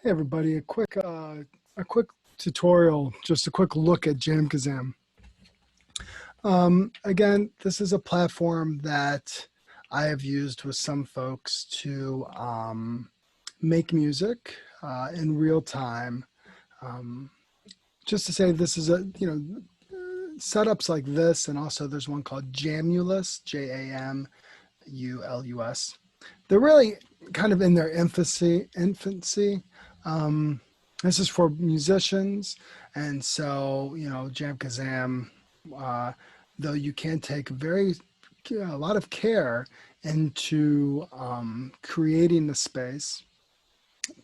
Hey everybody, a quick tutorial, just a quick look at Jamkazam. Again, this is a platform that I have used with some folks to make music in real time. Um, just to say, this is setups like this, and also there's one called Jamulus, Jamulus. They're really kind of in their infancy. Um, this is for musicians, and so Jamkazam, uh, though you can take a lot of care into creating the space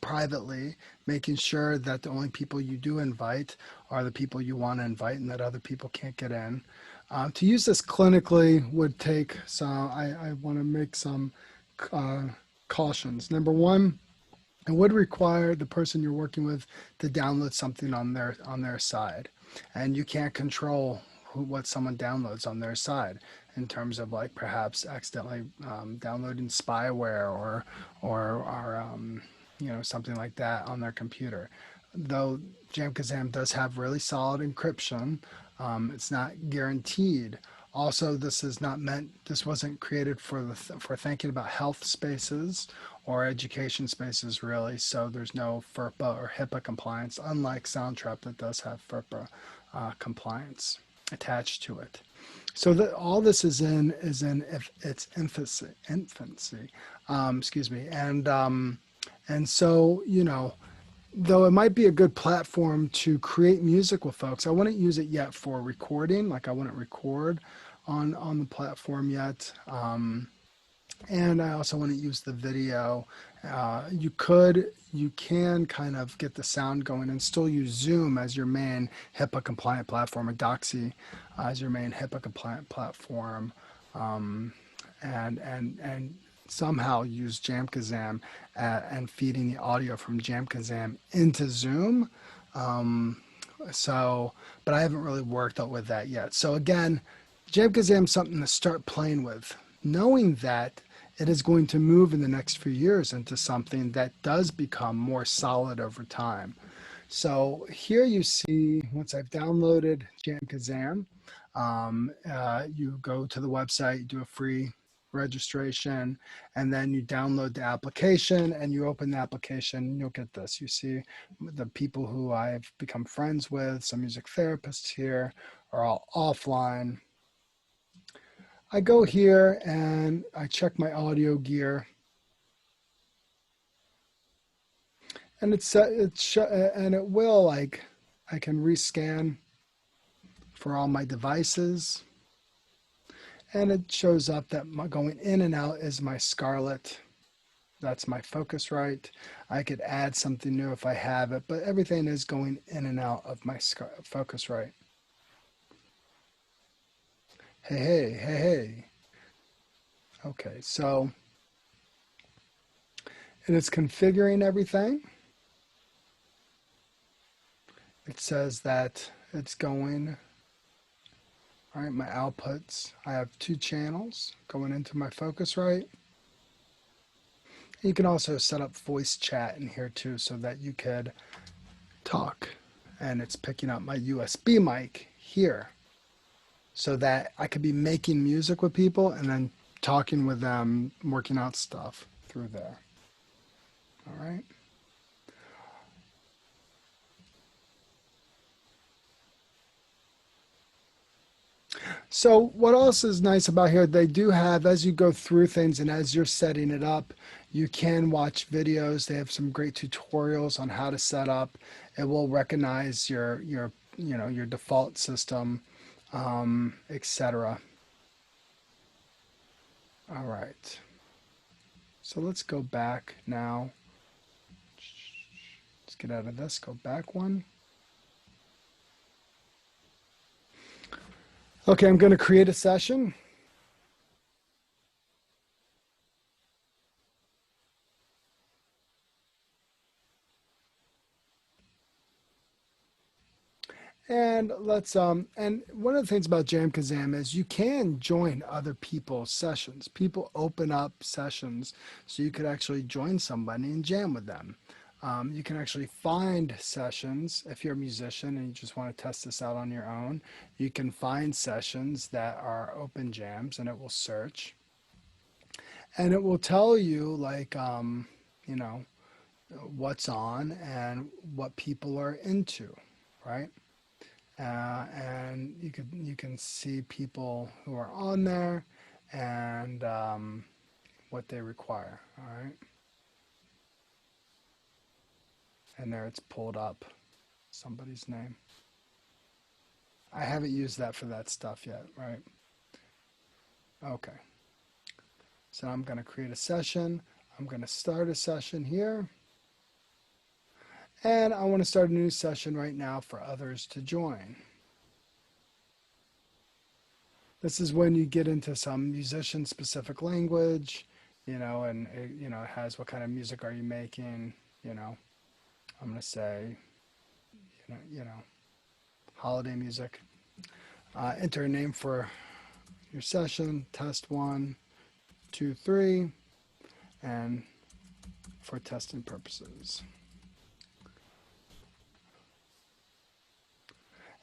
privately, making sure that the only people you do invite are the people you want to invite and that other people can't get in. To use this clinically would take some, I want to make some uh, cautions. Number one, it would require the person you're working with to download something on their side, and you can't control what someone downloads on their side in terms of like perhaps accidentally downloading spyware or something like that on their computer. Though Jamkazam does have really solid encryption, it's not guaranteed. Also, this wasn't created for thinking about health spaces or education spaces really. So there's no FERPA or HIPAA compliance, unlike Soundtrap that does have FERPA compliance attached to it. So that all this is in its infancy. Excuse me, and so though it might be a good platform to create music with folks, I wouldn't use it yet for recording. Like I wouldn't record on the platform yet. And I also wouldn't use the video. You can kind of get the sound going and still use Zoom as your main HIPAA compliant platform, or Doxy as your main HIPAA compliant platform, and somehow use Jamkazam and feeding the audio from Jamkazam into Zoom. But I haven't really worked out with that yet. So again, Jamkazam is something to start playing with, knowing that it is going to move in the next few years into something that does become more solid over time. So here you see, once I've downloaded Jamkazam, you go to the website, you do a free registration, and then you download the application and you open the application, and you'll get this. You see the people who I've become friends with, some music therapists here are all offline. I go here and I check my audio gear, and it will, like, I can rescan for all my devices, and it shows up that going in and out is my Scarlett. That's my Focusrite. I could add something new if I have it, but everything is going in and out of my Focusrite. Hey. Okay, so it is configuring everything. It says that it's going. All right, my outputs. I have 2 channels going into my Focusrite. You can also set up voice chat in here too, so that you could talk, and it's picking up my USB mic here, so that I could be making music with people and then talking with them, working out stuff through there. All right. So what else is nice about here, they do have, as you go through things and as you're setting it up, you can watch videos. They have some great tutorials on how to set up. It will recognize your default system, etc. All right. So let's go back now. Let's get out of this, go back one. Okay, I'm going to create a session. And and one of the things about Jamkazam is you can join other people's sessions. People open up sessions, so you could actually join somebody and jam with them. You can actually find sessions if you're a musician and you just want to test this out on your own. You can find sessions that are open jams and it will search and it will tell you, like, you know, what's on and what people are into, right? And you can see people who are on there and what they require. All right, and there it's pulled up somebody's name. I haven't used that for that stuff yet, right? Okay, so I'm going to create a session. I'm going to start a session here, and I want to start a new session right now for others to join. This is when you get into some musician specific language, and it has what kind of music are you making, I'm going to say, holiday music. Enter a name for your session, test 1, 2, 3, and for testing purposes.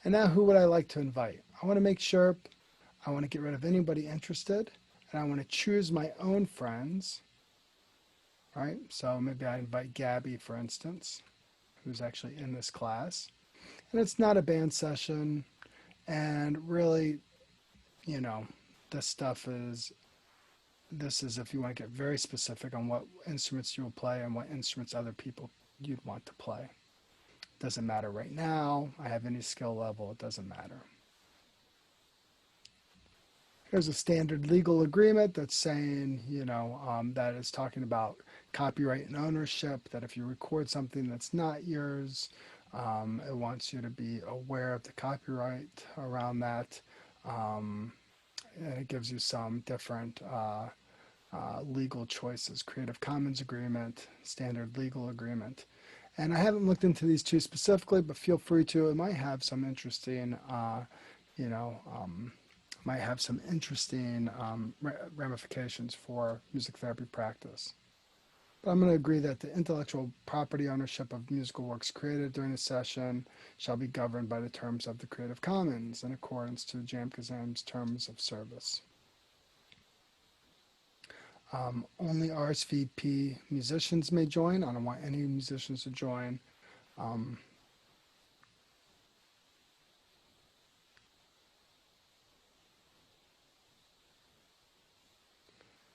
And now who would I like to invite? I want to make sure I want to get rid of anybody interested, and I want to choose my own friends, right? So maybe I invite Gabby, for instance, who's actually in this class. And it's not a band session, and really, you know, this stuff is, this is if you want to get very specific on what instruments you will play and what instruments other people you'd want to play. Doesn't matter right now. I have any skill level. It doesn't matter. Here's a standard legal agreement that's saying, that is talking about copyright and ownership, that if you record something that's not yours, it wants you to be aware of the copyright around that. And it gives you some different legal choices: Creative Commons agreement, standard legal agreement. And I haven't looked into these two specifically, but feel free to. It might have some interesting, you know, um, might have some interesting ramifications for music therapy practice. But I'm going to agree that the intellectual property ownership of musical works created during the session shall be governed by the terms of the Creative Commons in accordance to Jamkazam's terms of service. Only RSVP musicians may join. I don't want any musicians to join. Um,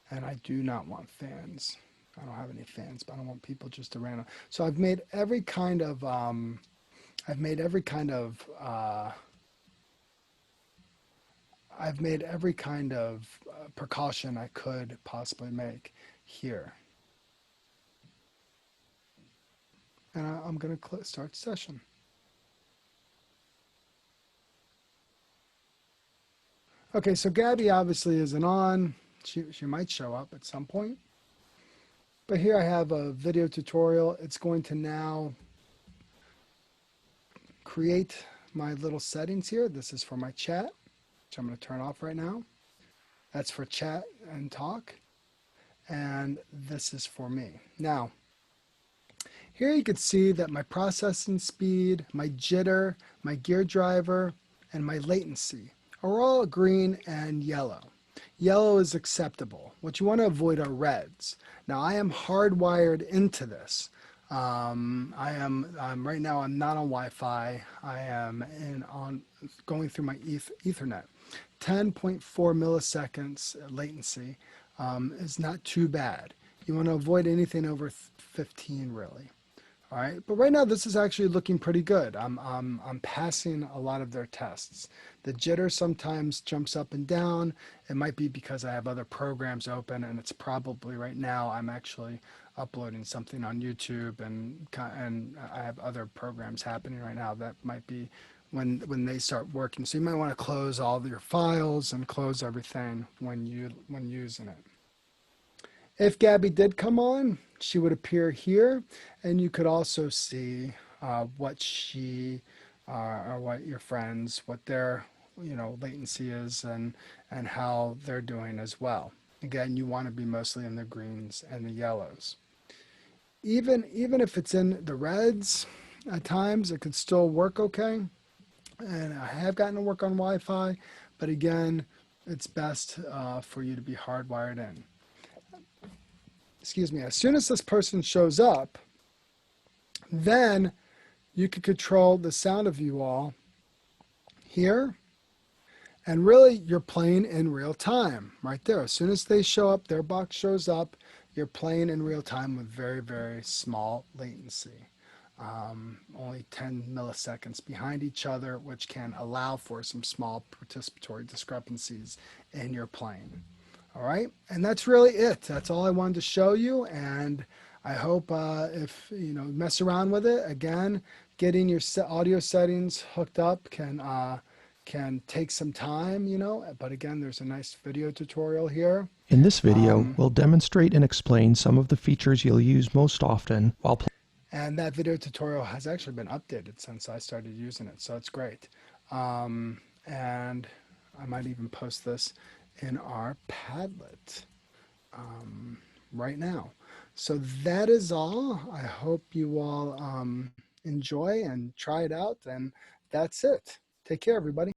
and I do not want fans. I don't have any fans, but I don't want people just to random. So I've made every kind of, I've made every kind of, I've made every kind of precaution I could possibly make here. And I'm going to start session. Okay, so Gabby obviously isn't on. She might show up at some point. But here I have a video tutorial. It's going to now create my little settings here. This is for my chat, which I'm going to turn off right now. That's for chat and talk. And this is for me. Now, here you can see that my processing speed, my jitter, my gear driver, and my latency are all green and yellow. Yellow is acceptable. What you want to avoid are reds. Now I am hardwired into this. I am right now. I'm not on Wi-Fi. I am going through my Ethernet. 10.4 milliseconds latency is not too bad. You want to avoid anything over 15, really. All right, but right now this is actually looking pretty good. I'm passing a lot of their tests. The jitter sometimes jumps up and down. It might be because I have other programs open, and it's probably right now I'm actually uploading something on YouTube, and I have other programs happening right now that might be when they start working. So you might want to close all of your files and close everything when using it. If Gabby did come on, she would appear here, and you could also see what she or what your friends, what their latency is, and how they're doing as well. Again, you want to be mostly in the greens and the yellows. even if it's in the reds, at times it could still work okay. And I have gotten to work on Wi-Fi, but again, it's best for you to be hardwired in. Excuse me. As soon as this person shows up, then you can control the sound of you all here. And really, you're playing in real time right there. As soon as they show up, their box shows up, you're playing in real time with very, very small latency. Only 10 milliseconds behind each other, which can allow for some small participatory discrepancies in your playing. All right, and that's really it. That's all I wanted to show you, and I hope if you know, mess around with it. Again, getting your audio settings hooked up can take some time, you know, but again, there's a nice video tutorial here. In this video, we'll demonstrate and explain some of the features you'll use most often while playing. And that video tutorial has actually been updated since I started using it, so it's great. And I might even post this in our Padlet right now. So that is all. I hope you all enjoy and try it out, and that's it. Take care, everybody.